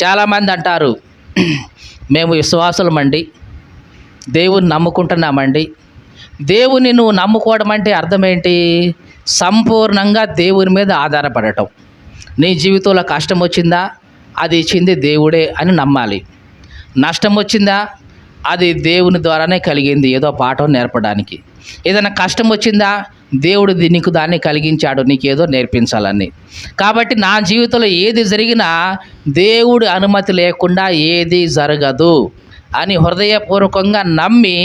చాలామంది అంటారు, మేము విశ్వాసులమండి, దేవుని నమ్ముకుంటున్నామండి. దేవుని నువ్వు నమ్ముకోవడం అంటే అర్థం ఏంటి? సంపూర్ణంగా దేవుని మీద ఆధారపడటం. నీ జీవితంలో కష్టం వచ్చిందా, అది ఇచ్చింది దేవుడే అని నమ్మాలి. నష్టం వచ్చిందా, అది దేవుని ద్వారానే కలిగింది, ఏదో పాఠం నేర్పడానికి. ఏదైనా కష్టం వచ్చిందా, దేవుడు నీకు దాన్ని కలిగించాడు, నీకేదో నేర్పించాలని. కాబట్టి నా జీవితంలో ఏది జరిగినా దేవుడి అనుమతి లేకుండా ఏది జరగదు అని హృదయపూర్వకంగా నమ్మి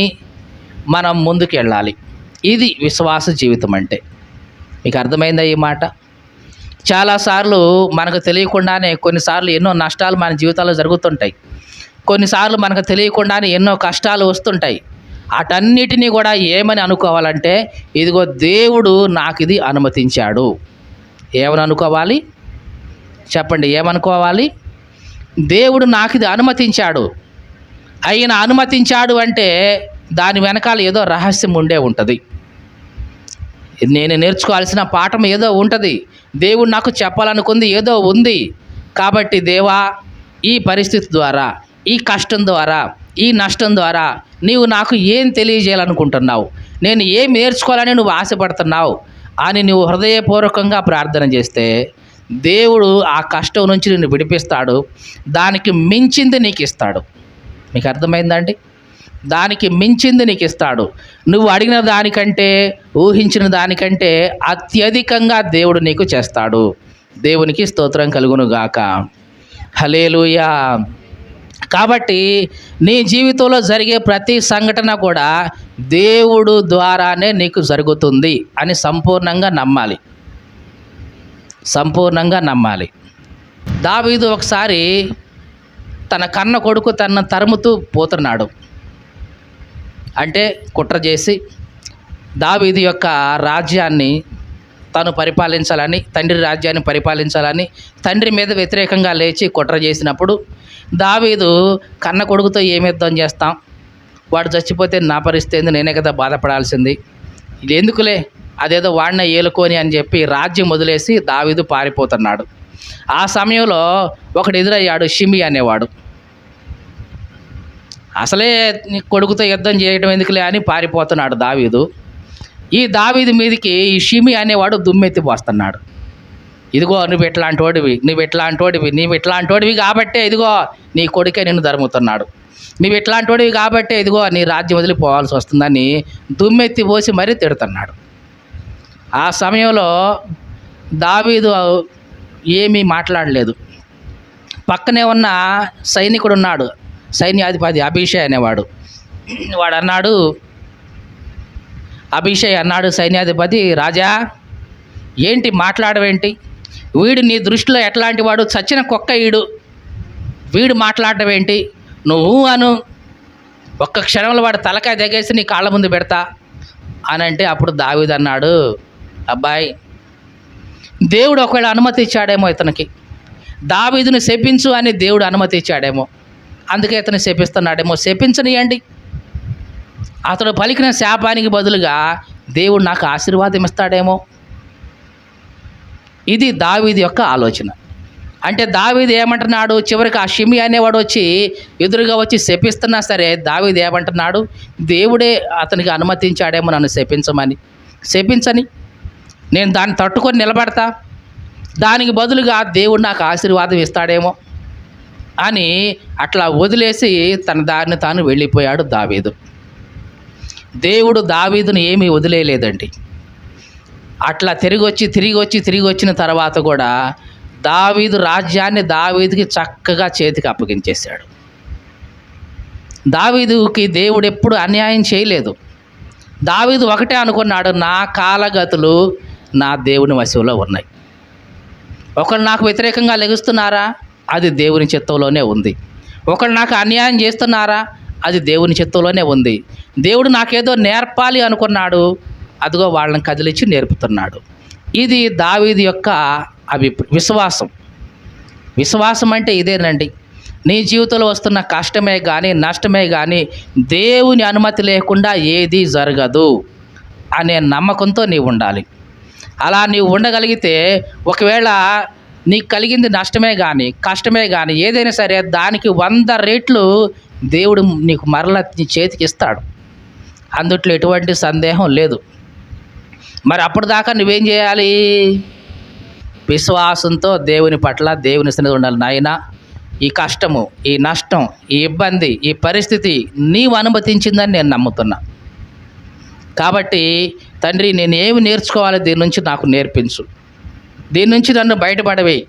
మనం ముందుకు వెళ్ళాలి. ఇది విశ్వాస జీవితం అంటే. మీకు అర్థమైందా ఈ మాట? చాలాసార్లు మనకు తెలియకుండానే కొన్నిసార్లు ఎన్నో నష్టాలు మన జీవితాల్లో జరుగుతుంటాయి. కొన్నిసార్లు మనకు తెలియకుండానే ఎన్నో కష్టాలు వస్తుంటాయి. వాటన్నిటినీ కూడా ఏమని అనుకోవాలంటే, ఇదిగో దేవుడు నాకు ఇది అనుమతించాడు. ఏమని అనుకోవాలి చెప్పండి? ఏమనుకోవాలి? దేవుడు నాకు ఇది అనుమతించాడు. ఆయన అనుమతించాడు అంటే దాని వెనకాల ఏదో రహస్యం ఉండే ఉంటుంది. నేను నేర్చుకోవాల్సిన పాఠం ఏదో ఉంటుంది. దేవుడు నాకు చెప్పాలనుకుంది ఏదో ఉంది. కాబట్టి దేవా, ఈ పరిస్థితి ద్వారా, ఈ కష్టం ద్వారా, ఈ నష్టం ద్వారా నీవు నాకు ఏం తెలియజేయాలనుకుంటున్నావు, నేను ఏం నేర్చుకోవాలని నువ్వు ఆశపడుతున్నావు అని నువ్వు హృదయపూర్వకంగా ప్రార్థన చేస్తే దేవుడు ఆ కష్టం నుంచి నిన్ను విడిపిస్తాడు. దానికి మించింది నీకు ఇస్తాడు. మీకు అర్థమైందండి? దానికి మించింది నీకు ఇస్తాడు. నువ్వు అడిగిన దానికంటే, ఊహించిన దానికంటే అత్యధికంగా దేవుడు నీకు చేస్తాడు. దేవునికి స్తోత్రం కలుగును గాక. హల్లెలూయా. కాబట్టి నీ జీవితంలో జరిగే ప్రతి సంఘటన కూడా దేవుడు ద్వారానే నీకు జరుగుతుంది అని సంపూర్ణంగా నమ్మాలి. సంపూర్ణంగా నమ్మాలి. దావీదు ఒకసారి తన కన్న కొడుకు తన తరుముతూ పోతున్నాడు. అంటే కుట్ర చేసి దావీదు యొక్క రాజ్యాన్ని తను పరిపాలించాలని, తండ్రి రాజ్యాన్ని పరిపాలించాలని తండ్రి మీద వ్యతిరేకంగా లేచి కుట్ర చేసినప్పుడు దావీదు కన్న కొడుకుతో ఏం యుద్ధం చేస్తాం, వాడు చచ్చిపోతే నా పరిస్థితి ఏంది, నేనే కదా బాధపడాల్సింది, ఇది ఎందుకులే, అదేదో వాడిన ఏలుకొని అని చెప్పి రాజ్యం వదిలేసి దావీదు పారిపోతున్నాడు. ఆ సమయంలో ఒకడు ఎదురయ్యాడు, షిమి అనేవాడు. అసలే కొడుకుతో యుద్ధం చేయడం ఎందుకులే అని పారిపోతున్నాడు దావీదు. ఈ దావీదు మీదకి ఈ షిమి అనేవాడు దుమ్మెత్తి పోస్తున్నాడు. ఇదిగో నువ్వు ఇట్లాంటోడివి కాబట్టే ఇదిగో నీ కొడుకే నిన్ను ధర్ముతున్నాడు, నువ్వు ఇట్లాంటోడివి కాబట్టే ఇదిగో నీ రాజ్యం వదిలిపోవాల్సి వస్తుందని దుమ్మెత్తి పోసి మరీ తిడుతున్నాడు. ఆ సమయంలో దావీదు ఏమీ మాట్లాడలేదు. పక్కనే ఉన్న సైనికుడు ఉన్నాడు, సైన్యాధిపతి అభిషేక్ అనేవాడు. అభిషేక్ అన్నాడు సైన్యాధిపతి, రాజా ఏంటి మాట్లాడవేంటి, వీడు నీ దృష్టిలో ఎట్లాంటి వాడు, చచ్చిన కుక్క వీడు మాట్లాడడం ఏంటి, నువ్వు అను, ఒక్క క్షణంలో వాడు తలకాయ తెగేసి నీ కాళ్ళ ముందు పెడతా అని అంటే అప్పుడు దావీదు అన్నాడు, అబ్బాయి దేవుడు ఒకవేళ అనుమతి ఇచ్చాడేమో ఇతనికి, దావీదుని శపించు అని దేవుడు అనుమతి ఇచ్చాడేమో, అందుకే ఇతను శపిస్తున్నాడేమో, శపించనియండి. అతడు పలికిన శాపానికి బదులుగా దేవుడు నాకు ఆశీర్వాదం ఇస్తాడేమో. ఇది దావీదు యొక్క ఆలోచన. అంటే దావీదు ఏమంటున్నాడు, చివరికి ఆ షిమి అనేవాడు వచ్చి ఎదురుగా వచ్చి శపిస్తున్నా సరే దావీదు ఏమంటున్నాడు, దేవుడే అతనికి అనుమతించాడేమో నన్ను శపించని, నేను దాన్ని తట్టుకొని నిలబడతా, దానికి బదులుగా దేవుడు నాకు ఆశీర్వాదం ఇస్తాడేమో అని అట్లా వదిలేసి తన దారిని తాను వెళ్ళిపోయాడు దావీదు. దేవుడు దావీదును ఏమీ వదిలేయలేదండి. అట్లా తిరిగి వచ్చిన తర్వాత కూడా దావీదు రాజ్యాన్ని దావీదుకి చక్కగా చేతికి అప్పగించేశాడు. దావీదుకి దేవుడు ఎప్పుడు అన్యాయం చేయలేదు. దావీదు ఒకటే అనుకున్నాడు, నా కాలగతులు నా దేవుని వశంలో ఉన్నాయి. ఒకరు నాకు వ్యతిరేకంగా లెగుస్తున్నారా, అది దేవుని చిత్తంలోనే ఉంది. ఒకరు నాకు అన్యాయం చేస్తున్నారా, అది దేవుని చిత్తంలోనే ఉంది. దేవుడు నాకేదో నేర్పాలి అనుకున్నాడు, అదిగో వాళ్ళని కదిలించి నేర్పుతున్నాడు. ఇది దావీదు యొక్క విశ్వాసం అంటే ఇదేనండి. నీ జీవితంలో వస్తున్న కష్టమే కానీ నష్టమే కానీ దేవుని అనుమతి లేకుండా ఏది జరగదు అనే నమ్మకంతో నీవు ఉండాలి. అలా నీవు ఉండగలిగితే ఒకవేళ నీకు కలిగింది నష్టమే కానీ కష్టమే కానీ ఏదైనా సరే దానికి 100 రెట్లు దేవుడు నీకు మరలా నీ చేతికి ఇస్తాడు. అందుట్లో ఎటువంటి సందేహం లేదు. మరి అప్పటిదాకా నువ్వేం చేయాలి? విశ్వాసంతో దేవుని పట్ల దేవుని సన్నిధిలో ఉండాలి. నాయనా, ఈ కష్టము, ఈ నష్టం, ఈ ఇబ్బంది, ఈ పరిస్థితి నీవు అనుమతించిందని నేను నమ్ముతున్నా. కాబట్టి తండ్రి, నేను ఏమి నేర్చుకోవాలి, దీని నుంచి నాకు నేర్పించు, దీని నుంచి నన్ను బయటపడవేయి.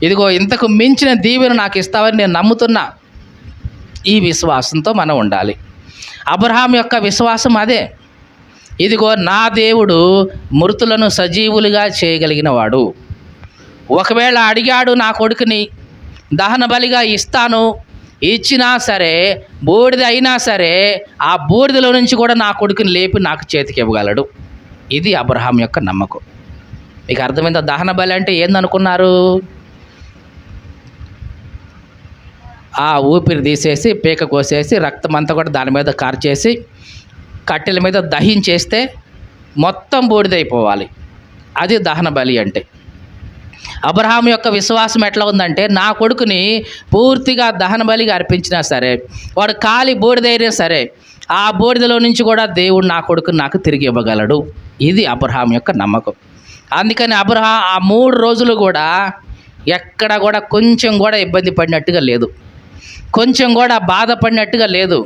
ఇదిగో ఇంతకు మించిన దీవెన నాకు ఇస్తావని నేను నమ్ముతున్నా. ఈ విశ్వాసంతో మనం ఉండాలి. అబ్రహాం యొక్క విశ్వాసం అదే. ఇదిగో నా దేవుడు మృతులను సజీవులుగా చేయగలిగిన వాడు. ఒకవేళ అడిగాడు నా కొడుకుని దహన బలిగా ఇస్తాను, ఇచ్చినా సరే బూడిద అయినా సరే ఆ బూడిదలో నుంచి కూడా నా కొడుకుని లేపి నాకు చేతికి ఇవ్వగలడు. ఇది అబ్రహాం యొక్క నమ్మకం. మీకు అర్థమైందా? దహన బలి అంటే ఏందనుకున్నారు? ఆ ఊపిరి తీసేసి పీక కోసేసి రక్తం అంతా కూడా దాని మీద కార్చేసి కట్టెల మీద దహించేస్తే మొత్తం బూడిదైపోవాలి. అది దహన బలి అంటే. అబ్రహాం యొక్క విశ్వాసం ఎట్లా ఉందంటే, నా కొడుకుని పూర్తిగా దహన బలిగా అర్పించినా సరే, వాడు కాలి బూడిదైనా సరే, ఆ బూడిదలో నుంచి కూడా దేవుడు నా కొడుకుని నాకు తిరిగి ఇవ్వగలడు. ఇది అబ్రహాం యొక్క నమ్మకం. అందుకని అబ్రహాం ఆ 3 రోజులు కూడా ఎక్కడ కూడా కొంచెం కూడా ఇబ్బంది పడినట్టుగా లేదు, కొంచెం కూడా బాధపడినట్టుగా లేదు.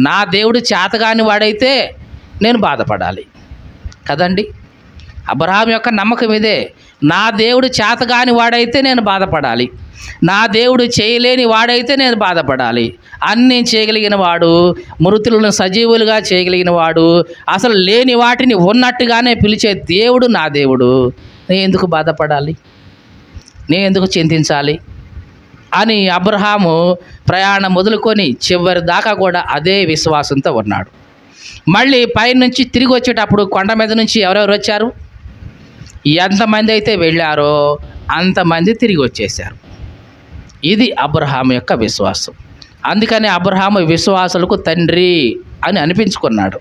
నా దేవుడు చేతగాని వాడైతే నేను బాధపడాలి కదండి. అబ్రహాం యొక్క నమ్మకం ఇదే. నా దేవుడు చేతగాని వాడైతే నేను బాధపడాలి, నా దేవుడు చేయలేని వాడైతే నేను బాధపడాలి. అన్నీ చేయగలిగిన వాడు, మృతులను సజీవులుగా చేయగలిగిన వాడు, అసలు లేని వాటిని ఉన్నట్టుగానే పిలిచే దేవుడు నా దేవుడు. నేను ఎందుకు బాధపడాలి, నేను ఎందుకు చింతించాలి అని అబ్రహాము ప్రయాణం మొదలుకొని చివరి దాకా కూడా అదే విశ్వాసంతో ఉన్నాడు. మళ్ళీ పైనుంచి తిరిగి వచ్చేటప్పుడు కొండ మీద నుంచి ఎవరెవరు వచ్చారు? ఎంతమంది అయితే వెళ్ళారో అంతమంది తిరిగి వచ్చేసారు. ఇది అబ్రహాము యొక్క విశ్వాసం. అందుకని అబ్రహాము విశ్వాసులకు తండ్రి అని అనిపించుకున్నాడు.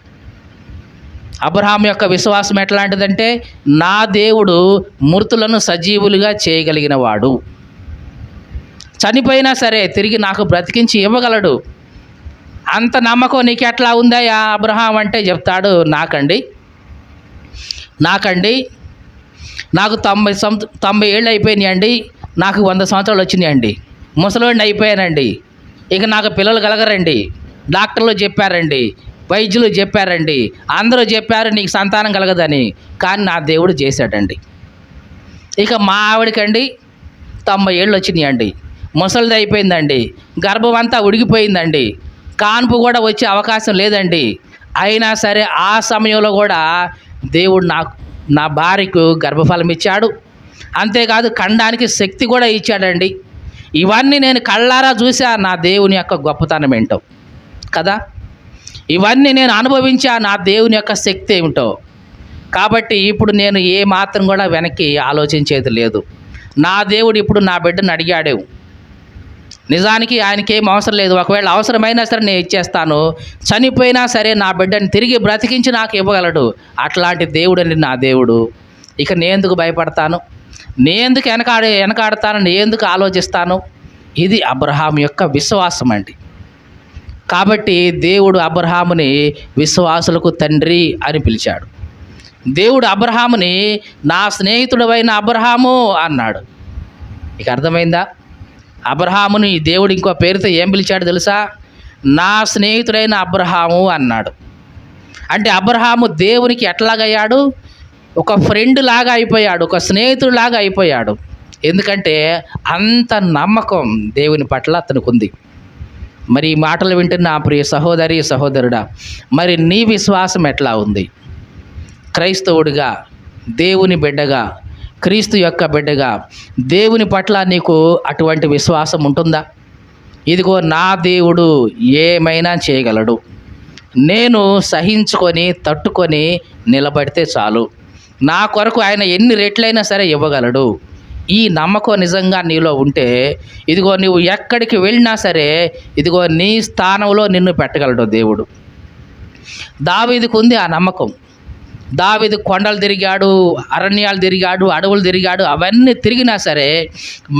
అబ్రహాము యొక్క విశ్వాసం ఎట్లాంటిదంటే, నా దేవుడు మృతులను సజీవులుగా చేయగలిగిన వాడు, చనిపోయినా సరే తిరిగి నాకు బ్రతికించి ఇవ్వగలడు. అంత నమ్మకం నీకు ఎట్లా ఉందయ్యా అబ్రహాం అంటే చెప్తాడు, నాకండి నాకు 90 ఏళ్ళు అయిపోయినాయండి, నాకు 100 సంవత్సరాలు వచ్చినాయండి, ముసలోడిని అయిపోయానండి, ఇక నాకు పిల్లలు కలగరండి, డాక్టర్లు చెప్పారండి, వైద్యులు చెప్పారండి, అందరూ చెప్పారు నీకు సంతానం కలగదని, కానీ నా దేవుడు చేశాడండి. ఇక మా ఆవిడకండి 90 ఏళ్ళు వచ్చినాయండి, ముసలిది అయిపోయిందండి, గర్భం అంతా ఉడికిపోయిందండి, కాన్పు కూడా వచ్చే అవకాశం లేదండి. అయినా సరే ఆ సమయంలో కూడా దేవుడు నా భార్యకు గర్భఫలం ఇచ్చాడు. అంతేకాదు ఖండానికి శక్తి కూడా ఇచ్చాడండి. ఇవన్నీ నేను కళ్ళారా చూసా నా దేవుని యొక్క గొప్పతనం ఏంటో కదా. ఇవన్నీ నేను అనుభవించా నా దేవుని యొక్క శక్తి ఏమిటో. కాబట్టి ఇప్పుడు నేను ఏ మాత్రం కూడా వెనక్కి ఆలోచించేది లేదు. నా దేవుడు ఇప్పుడు నా బిడ్డను అడిగాడు, నిజానికి ఆయనకి ఏం అవసరం లేదు. ఒకవేళ అవసరమైనా సరే నేను ఇచ్చేస్తాను, చనిపోయినా సరే నా బిడ్డని తిరిగి బ్రతికించి నాకు ఇవ్వగలడు. అట్లాంటి దేవుడు అండి నా దేవుడు. ఇక నేనెందుకు భయపడతాను, నేనెందుకు వెనకాడతాను, నేనెందుకు ఆలోచిస్తాను. ఇది అబ్రహాం యొక్క విశ్వాసం అండి. కాబట్టి దేవుడు అబ్రహాముని విశ్వాసులకు తండ్రి అని పిలిచాడు. దేవుడు అబ్రహాముని నా స్నేహితుడవైన అబ్రహాము అన్నాడు. ఇక అర్థమైందా? అబ్రహాముని దేవుడు ఇంకో పేరుతో ఏం పిలిచాడు తెలుసా? నా స్నేహితుడైన అబ్రహాము అన్నాడు. అంటే అబ్రహాము దేవునికి ఎట్లాగయ్యాడు? ఒక ఫ్రెండ్ లాగా అయిపోయాడు, ఒక స్నేహితుడు లాగా అయిపోయాడు. ఎందుకంటే అంత నమ్మకం దేవుని పట్ల అతనికి ఉంది. మరి ఈ మాటలు వింటున్న నా ప్రియ సహోదరి సహోదరుడా, మరి నీ విశ్వాసం ఎట్లా ఉంది? క్రైస్తవుడిగా, దేవుని బిడ్డగా, క్రీస్తు యొక్క బిడ్డగా దేవుని పట్ల నీకు అటువంటి విశ్వాసం ఉంటుందా? ఇదిగో నా దేవుడు ఏమైనా చేయగలడు, నేను సహించుకొని తట్టుకొని నిలబడితే చాలు, నా కొరకు ఆయన ఎన్ని రెట్లైనా సరే ఇవ్వగలడు. ఈ నమ్మకం నిజంగా నీలో ఉంటే ఇదిగో నువ్వు ఎక్కడికి వెళ్ళినా సరే ఇదిగో నీ స్థానంలో నిన్ను పెట్టగలడు దేవుడు. దావీదుకు ఉంది ఆ నమ్మకం. దావీదు కొండలు తిరిగాడు, అరణ్యాలు తిరిగాడు, అడవులు తిరిగాడు. అవన్నీ తిరిగినా సరే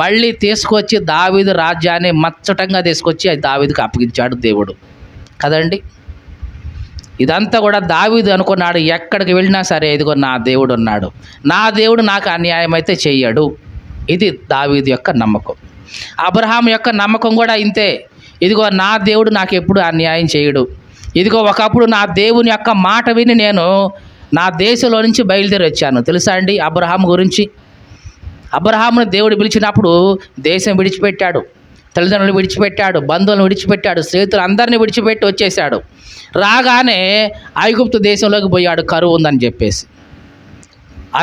మళ్ళీ తీసుకొచ్చి దావీదు రాజ్యాన్ని మచ్చటంగా తీసుకొచ్చి దావీదుకు అప్పగించాడు దేవుడు కదండి. ఇదంతా కూడా దావీదు అనుకున్నాడు, ఎక్కడికి వెళ్ళినా సరే ఇదిగో నా దేవుడు ఉన్నాడు, నా దేవుడు నాకు అన్యాయం అయితే చెయ్యడు. ఇది దావీదు యొక్క నమ్మకం. అబ్రహాం యొక్క నమ్మకం కూడా ఇంతే. ఇదిగో నా దేవుడు నాకు ఎప్పుడు అన్యాయం చేయడు. ఇదిగో ఒకప్పుడు నా దేవుని యొక్క మాట విని నేను నా దేశంలో నుంచి బయలుదేరి వచ్చాను. తెలుసా అండి అబ్రహాం గురించి? అబ్రహామును దేవుడు పిలిచినప్పుడు దేశం విడిచిపెట్టాడు, తల్లిదండ్రులు విడిచిపెట్టాడు, బంధువులను విడిచిపెట్టాడు, స్నేహితులు అందరినీ విడిచిపెట్టి వచ్చేసాడు. రాగానే ఐగుప్తు దేశంలోకి పోయాడు, కరువు ఉందని చెప్పేసి.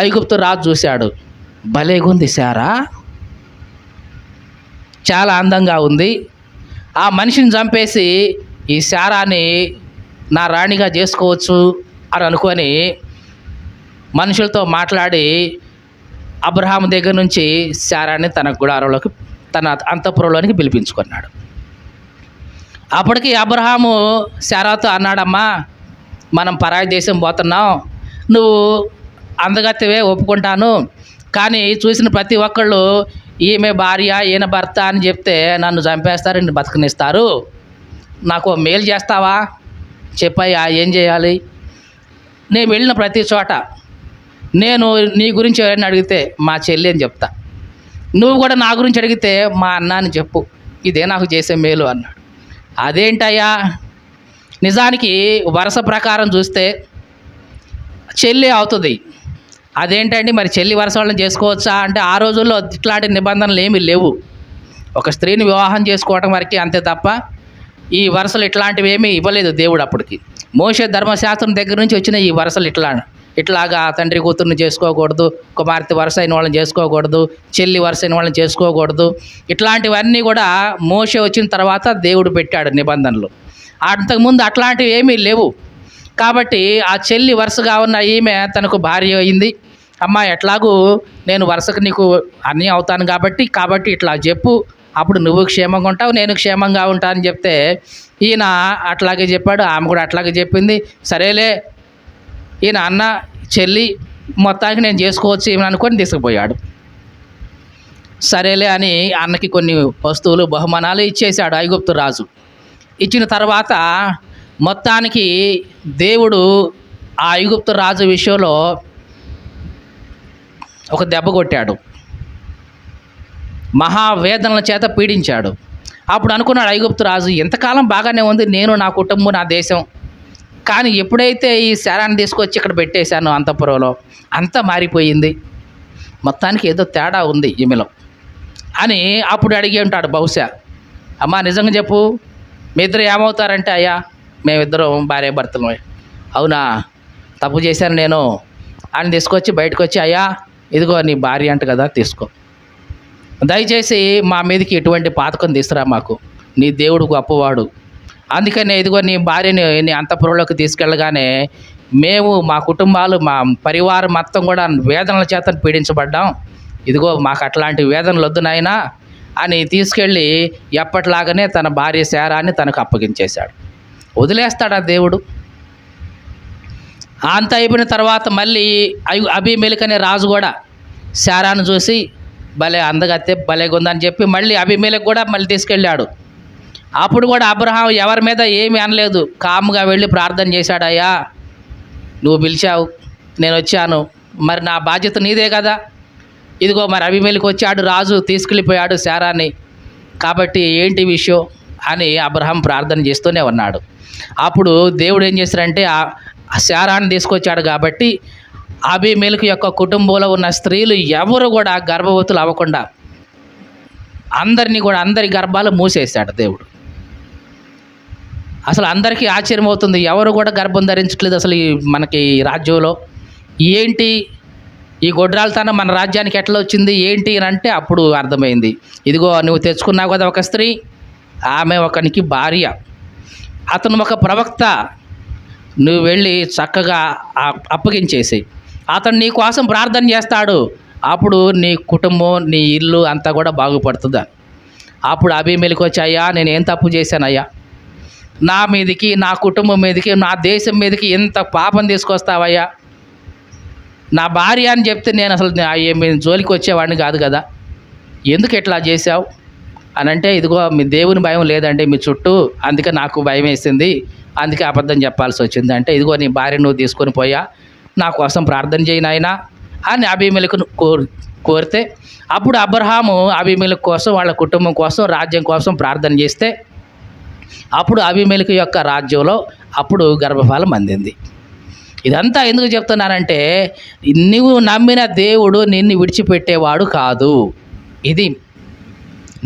ఐగుప్తు రాజు చూశాడు, భలేగుంది శారా, చాలా అందంగా ఉంది, ఆ మనిషిని చంపేసి ఈ శారాని నా రాణిగా చేసుకోవచ్చు అని అనుకొని మనుషులతో మాట్లాడి అబ్రహాం దగ్గర నుంచి శారాని తన గుడారంలోకి, తన అంతఃపురంలోనికి పిలిపించుకున్నాడు. అప్పటికి అబ్రహాము శారాతో అన్నాడమ్మా, మనం పరాయి దేశం పోతున్నాం, నువ్వు అందగత్తెవే ఒప్పుకుంటాను, కానీ చూసిన ప్రతి ఒక్కళ్ళు ఈమె భార్య ఈయన భర్త అని చెప్తే నన్ను చంపేస్తారు, నిన్ను బతకనిస్తారు, నాకు మేలు చేస్తావా చెప్పయ్యా, ఏం చేయాలి? నేను వెళ్ళిన ప్రతి చోట నేను నీ గురించి ఎవరైనా అడిగితే మా చెల్లి అని చెప్తా, నువ్వు కూడా నా గురించి అడిగితే మా అన్న అని చెప్పు, ఇదే నాకు చేసే మేలు అన్నాడు. అదేంటయ్యా, నిజానికి వరుస ప్రకారం చూస్తే చెల్లి అవుతుంది. అదేంటండి మరి చెల్లి వరుస వాళ్ళని చేసుకోవచ్చా అంటే ఆ రోజుల్లో ఇట్లాంటి నిబంధనలు ఏమీ లేవు. ఒక స్త్రీని వివాహం చేసుకోవటం వరకే అంతే తప్ప ఈ వరుసలు ఇట్లాంటివి ఏమీ ఇవ్వలేదు దేవుడు అప్పటికి. మోషే ధర్మశాస్త్రం దగ్గర నుంచి వచ్చిన ఈ వరుసలు ఇట్లాగా తండ్రి కూతుర్ని చేసుకోకూడదు, కుమార్తె వరుస అయిన వాళ్ళని చేసుకోకూడదు, చెల్లి వరుస అయిన వాళ్ళని చేసుకోకూడదు, ఇట్లాంటివన్నీ కూడా మోషే వచ్చిన తర్వాత దేవుడు పెట్టాడు నిబంధనలు. అంతకుముందు అట్లాంటివి ఏమీ లేవు. కాబట్టి ఆ చెల్లి వరుసగా ఉన్న ఈమె తనకు భార్య అయింది. అమ్మ ఎట్లాగూ నేను వరుసకు నీకు అన్నీ అవుతాను కాబట్టి ఇట్లా చెప్పు, అప్పుడు నువ్వు క్షేమంగా ఉంటావు, నేను క్షేమంగా ఉంటానని చెప్తే ఈయన అట్లాగే చెప్పాడు, ఆమె కూడా అట్లాగే చెప్పింది. సరేలే ఈయన అన్న చెల్లి మొత్తానికి నేను చేసుకోవచ్చు ఏమని అనుకొని తీసుకుపోయాడు. సరేలే అని అన్నకి కొన్ని వస్తువులు బహుమానాలు ఇచ్చేశాడు ఐగుప్తు రాజు. ఇచ్చిన తర్వాత మొత్తానికి దేవుడు ఆ ఐగుప్తు రాజు విషయంలో ఒక దెబ్బ కొట్టాడు, మహావేదనల చేత పీడించాడు. అప్పుడు అనుకున్నాడు ఐగుప్తు రాజు, ఎంతకాలం బాగానే ఉంది నేను, నా కుటుంబం, నా దేశం, కానీ ఎప్పుడైతే ఈ శారాన్ని తీసుకొచ్చి ఇక్కడ పెట్టేశాను అంతఃపురంలో, అంతా మారిపోయింది, మొత్తానికి ఏదో తేడా ఉంది ఈమెలో అని అప్పుడు అడిగి ఉంటాడు బహుశా. అమ్మా నిజంగా చెప్పు, మీ ఇద్దరు ఏమవుతారంటే అయ్యా మేమిద్దరం భార్య భర్తలు. అవునా, తప్పు చేశాను నేను అని తీసుకొచ్చి బయటకు వచ్చి, అయ్యా ఇదిగో నీ భార్య అంట కదా, తీసుకో, దయచేసి మా మీదకి ఎటువంటి పాతకం తీసుకురా, మాకు నీ దేవుడు గొప్పవాడు, అందుకని ఇదిగో నీ భార్యని నీ అంతఃపురంలోకి తీసుకెళ్ళగానే మేము మా కుటుంబాలు మా పరివారం మొత్తం కూడా వేదనల చేత పీడించబడ్డాం, ఇదిగో మాకు అట్లాంటి వేదనలు వద్దు నాయనా అని తీసుకెళ్ళి ఎప్పటిలాగానే తన భార్య శారాన్ని తనకు అప్పగించేశాడు. వదిలేస్తాడా దేవుడు? అంత అయిపోయిన తర్వాత మళ్ళీ అబీమెలెకు అనే రాజు కూడా శారాను చూసి భలే అందగత్తె భలేగా ఉందని చెప్పి మళ్ళీ అబీమెలెకు కూడా మళ్ళీ తీసుకెళ్ళాడు. అప్పుడు కూడా అబ్రహాం ఎవరి మీద ఏమీ అనలేదు, కాముగా వెళ్ళి ప్రార్థన చేశాడు, అయ్యా నువ్వు పిలిచావు, నేను వచ్చాను, మరి నా బాధ్యత నీదే కదా, ఇదిగో మరి అబీమెలెకు వచ్చాడు రాజు, తీసుకెళ్ళిపోయాడు శారాన్ని, కాబట్టి ఏంటి విషయం అని అబ్రహాం ప్రార్థన చేస్తూనే ఉన్నాడు. అప్పుడు దేవుడు ఏం చేశాడంటే ఆ శారాన్ని తీసుకొచ్చాడు కాబట్టి అబీమెలెకు యొక్క కుటుంబంలో ఉన్న స్త్రీలు ఎవరు కూడా గర్భవతులు అవ్వకుండా అందరి గర్భాలు మూసేశాడు దేవుడు. అసలు అందరికీ ఆశ్చర్యం అవుతుంది, ఎవరు కూడా గర్భం ధరించట్లేదు అసలు మనకి రాజ్యంలో, ఏంటి ఈ గొడ్రాలతనం మన రాజ్యానికి ఎట్లా వచ్చింది ఏంటి అని అంటే అప్పుడు అర్థమైంది, ఇదిగో నువ్వు తెచ్చుకున్నావు కదా ఒక స్త్రీ, ఆమె ఒకనికి భార్య, అతను ఒక ప్రవక్త, నువ్వు వెళ్ళి చక్కగా అప్పగించేసి అతను నీ కోసం ప్రార్థన చేస్తాడు, అప్పుడు నీ కుటుంబం నీ ఇల్లు అంతా కూడా బాగుపడుతుందా. అప్పుడు అబీమెలెకు వచ్చి, అయ్యా నేను ఏం తప్పు చేశానయ్యా, నా మీదకి నా కుటుంబం మీదకి నా దేశం మీదకి ఎంత పాపం తీసుకొస్తావయ్యా, నా భార్య అని చెప్తే నేను అసలు ఏమి జోలికి వచ్చేవాడిని కాదు కదా, ఎందుకు ఇట్లా చేశావు అని అంటే, ఇదిగో మీ దేవుని భయం లేదండి మీ చుట్టూ, అందుకే నాకు భయం వేసింది, అందుకే అబద్ధం చెప్పాల్సి వచ్చింది. అంటే ఇదిగో నీ భార్య నువ్వు తీసుకొని పోయా, నా కోసం ప్రార్థన చేయి నాయనా అని అబీమెలెకును కోరితే, అప్పుడు అబ్రహాము అబీమెలెకు కోసం, వాళ్ళ కుటుంబం కోసం, రాజ్యం కోసం ప్రార్థన చేస్తే అప్పుడు అబీమెలెకు యొక్క రాజ్యంలో అప్పుడు గర్భఫలం అందింది. ఇదంతా ఎందుకు చెప్తున్నానంటే, నువ్వు నమ్మిన దేవుడు నిన్ను విడిచిపెట్టేవాడు కాదు. ఇది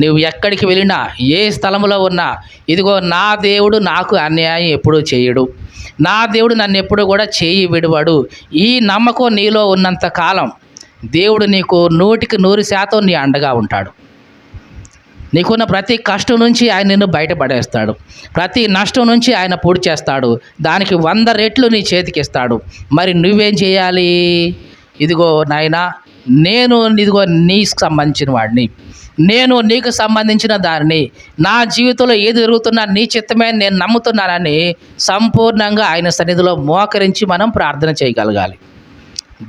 నువ్వు ఎక్కడికి వెళ్ళినా, ఏ స్థలంలో ఉన్నా, ఇదిగో నా దేవుడు నాకు అన్యాయం ఎప్పుడూ చేయడు, నా దేవుడు నన్ను ఎప్పుడు కూడా చేయి విడవడు. ఈ నమ్మకం నీలో ఉన్నంత కాలం దేవుడు నీకు 100% నీ అండగా ఉంటాడు. నీకున్న ప్రతి కష్టం నుంచి ఆయన నిన్ను బయటపడేస్తాడు, ప్రతి నష్టం నుంచి ఆయన పూర్తి చేస్తాడు, దానికి 100 రెట్లు నీ చేతికి ఇస్తాడు. మరి నువ్వేం చేయాలి? ఇదిగో నాయనా, నేను ఇదిగో నీకు సంబంధించిన వాడిని, నేను నీకు సంబంధించిన దానిని, నా జీవితంలో ఏది జరుగుతున్నా నీ చిత్తమే నేను నమ్ముతున్నానని సంపూర్ణంగా ఆయన సన్నిధిలో మోకరించి మనం ప్రార్థన చేయగలగాలి.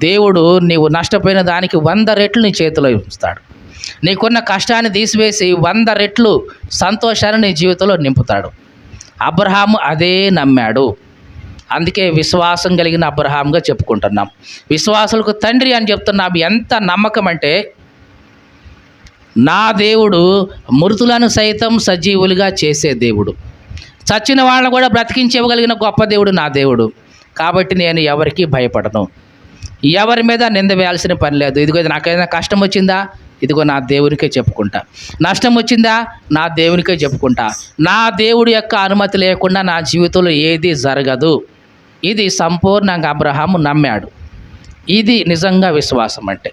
దేవుడు నీవు నష్టపోయిన దానికి 100 రెట్లు నీ చేతిలో ఉంచుతాడు. నీకున్న కష్టాన్ని తీసివేసి 100 రెట్లు సంతోషాన్ని నీ జీవితంలో నింపుతాడు. అబ్రహాము అదే నమ్మాడు, అందుకే విశ్వాసం కలిగిన అబ్రహాముగా చెప్పుకుంటున్నాం. విశ్వాసులకు తండ్రి అని చెప్తున్నాం. ఎంత నమ్మకం అంటే, నా దేవుడు మృతులను సైతం సజీవులుగా చేసే దేవుడు, చచ్చిన వాళ్ళని కూడా బ్రతికించగలిగిన గొప్ప దేవుడు నా దేవుడు. కాబట్టి నేను ఎవరికి భయపడను, ఎవరి మీద నింద వేయాల్సిన పని లేదు. ఇదిగో నాకైనా కష్టం వచ్చిందా, ఇదిగో నా దేవునికే చెప్పుకుంటా, నష్టం వచ్చిందా నా దేవునికే చెప్పుకుంటా, నా దేవుడి యొక్క అనుమతి లేకుండా నా జీవితంలో ఏది జరగదు. ఇది సంపూర్ణంగా అబ్రహాము నమ్మాడు. ఇది నిజంగా విశ్వాసం అంటే.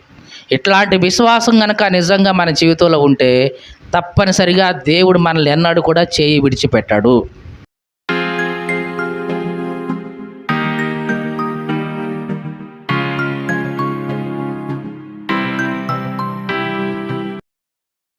ఇట్లాంటి విశ్వాసం కనుక నిజంగా మన జీవితంలో ఉంటే తప్పనిసరిగా దేవుడు మనల్ని ఎన్నడూ కూడా చేయి విడిచిపెట్టాడు.